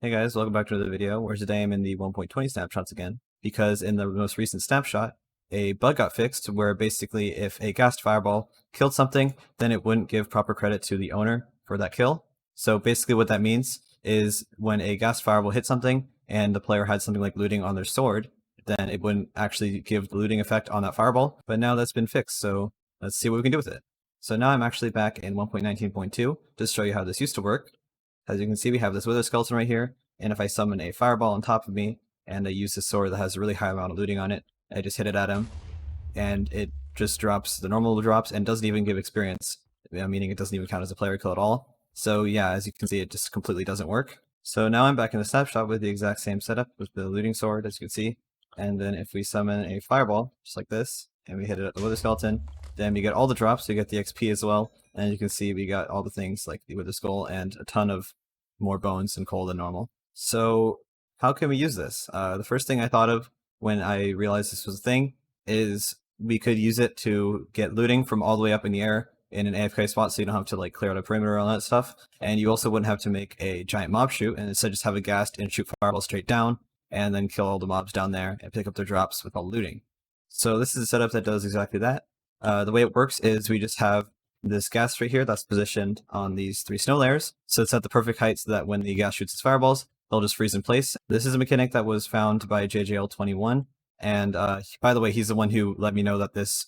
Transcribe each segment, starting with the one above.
Hey guys, welcome back to another video, where today I'm in the 1.20 snapshots again, because in the most recent snapshot, a bug got fixed where basically if a ghast fireball killed something, then it wouldn't give proper credit to the owner for that kill. So basically what that means is when a ghast fireball hit something and the player had something like looting on their sword, then it wouldn't actually give the looting effect on that fireball, but now that's been fixed, so let's see what we can do with it. So now I'm actually back in 1.19.2 to show you how this used to work. As you can see, we have this wither skeleton right here, and if I summon a fireball on top of me, and I use this sword that has a really high amount of looting on it, I just hit it at him, and it just drops the normal drops and doesn't even give experience, meaning it doesn't even count as a player kill at all. So yeah, as you can see, it just completely doesn't work. So now I'm back in the snapshot with the exact same setup with the looting sword, as you can see, and then if we summon a fireball, just like this, and we hit it at the wither skeleton, then we get all the drops, so you get the XP as well, and you can see we got all the things like the wither skull and a ton of more bones and coal than normal. So how can we use this? The first thing I thought of when I realized this was a thing is we could use it to get looting from all the way up in the air in an AFK spot, so you don't have to like clear out a perimeter and all that stuff, and you also wouldn't have to make a giant mob shoot, and instead just have a ghast and shoot fireballs straight down, and then kill all the mobs down there and pick up their drops with all the looting. So this is a setup that does exactly that. The way it works is we just have this ghast right here that's positioned on these 3 snow layers, so it's at the perfect height so that when the ghast shoots its fireballs, they'll just freeze in place. This is a mechanic that was found by JJL21, and by the way, he's the one who let me know that this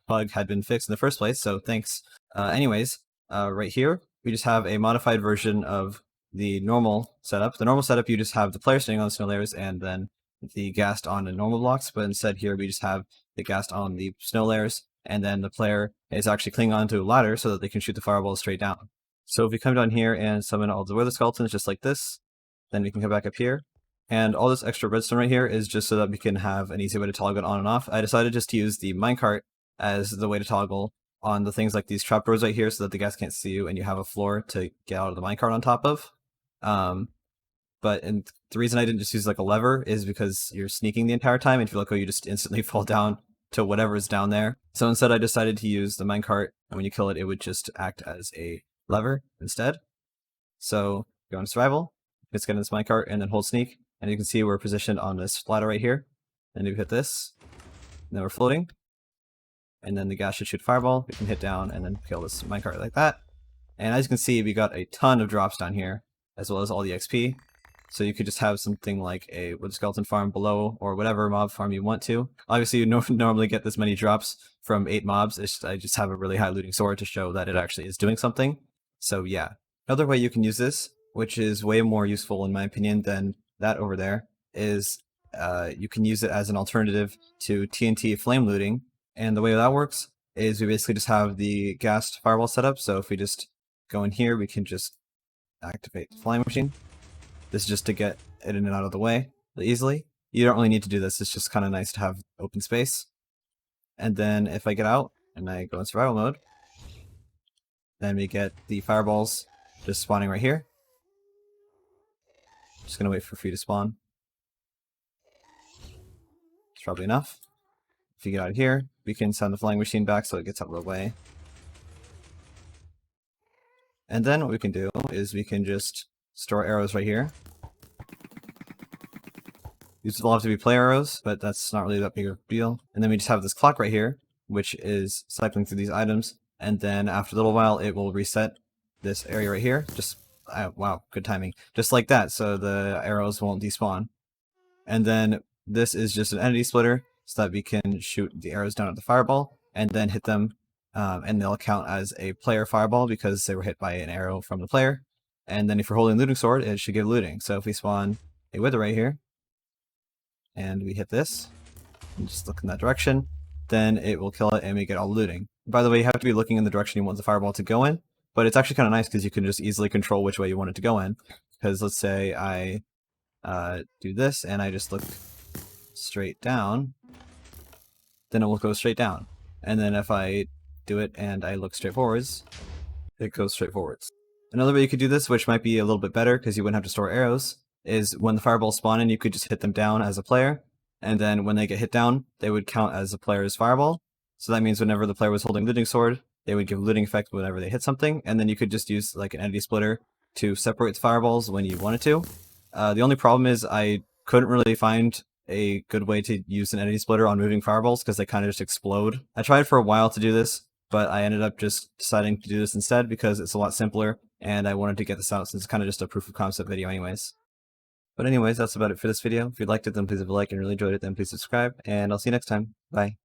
bug had been fixed in the first place, so thanks. Anyways, right here, we just have a modified version of the normal setup. The normal setup, you just have the player sitting on the snow layers and then the ghast on the normal blocks, but instead here we just have the ghast on the snow layers, and then the player is actually clinging onto a ladder so that they can shoot the fireballs straight down. So if we come down here and summon all the wither skeletons just like this, then we can come back up here. And all this extra redstone right here is just so that we can have an easy way to toggle it on and off. I decided just to use the minecart as the way to toggle on the things like these trapdoors right here so that the ghast can't see you and you have a floor to get out of the minecart on top of. The reason I didn't just use like a lever is because you're sneaking the entire time, and if you let go, you just instantly fall down to whatever is down there. So instead I decided to use the minecart, and when you kill it, it would just act as a lever instead. So go into survival, let's get in this minecart, and then hold sneak, and you can see we're positioned on this ladder right here. And we hit this, and then we're floating, and then the ghast should shoot fireball. We can hit down and then kill this minecart like that. And as you can see, we got a ton of drops down here, as well as all the XP. So you could just have something like a wither skeleton farm below, or whatever mob farm you want to. Obviously, you normally get this many drops from 8 mobs. I just have a really high looting sword to show that it actually is doing something. So yeah. Another way you can use this, which is way more useful in my opinion than that over there, is you can use it as an alternative to TNT flame looting. And the way that works is we basically just have the ghast fireball setup. So if we just go in here, we can just activate the flying machine. This is just to get it in and out of the way easily. You don't really need to do this, it's just kind of nice to have open space. And then if I get out and I go in survival mode, then we get the fireballs just spawning right here. Just gonna wait for free to spawn. It's probably enough. If you get out of here, we can send the flying machine back so it gets out of the way. And then what we can do is we can just store arrows right here. These will have to be player arrows, but that's not really that big of a deal. And then we just have this clock right here, which is cycling through these items, and then after a little while it will reset this area right here. Just wow, good timing. Just like that, so the arrows won't despawn. And then this is just an entity splitter, so that we can shoot the arrows down at the fireball, and then hit them, and they'll count as a player fireball because they were hit by an arrow from the player. And then if you're holding looting sword, it should give looting. So if we spawn a wither right here, and we hit this, and just look in that direction, then it will kill it and we get all looting. By the way, you have to be looking in the direction you want the fireball to go in, but it's actually kind of nice because you can just easily control which way you want it to go in. Because let's say I do this and I just look straight down, then it will go straight down. And then if I do it and I look straight forwards, it goes straight forwards. Another way you could do this, which might be a little bit better because you wouldn't have to store arrows, is when the fireballs spawn in, you could just hit them down as a player, and then when they get hit down, they would count as a player's fireball. So that means whenever the player was holding looting sword, they would give looting effect whenever they hit something, and then you could just use like an entity splitter to separate the fireballs when you wanted to. The only problem is I couldn't really find a good way to use an entity splitter on moving fireballs because they kind of just explode. I tried for a while to do this, but I ended up just deciding to do this instead because it's a lot simpler, and I wanted to get this out since it's kind of just a proof of concept video anyways. But anyways, that's about it for this video. If you liked it, then please leave a like, and really enjoyed it, then please subscribe, and I'll see you next time. Bye.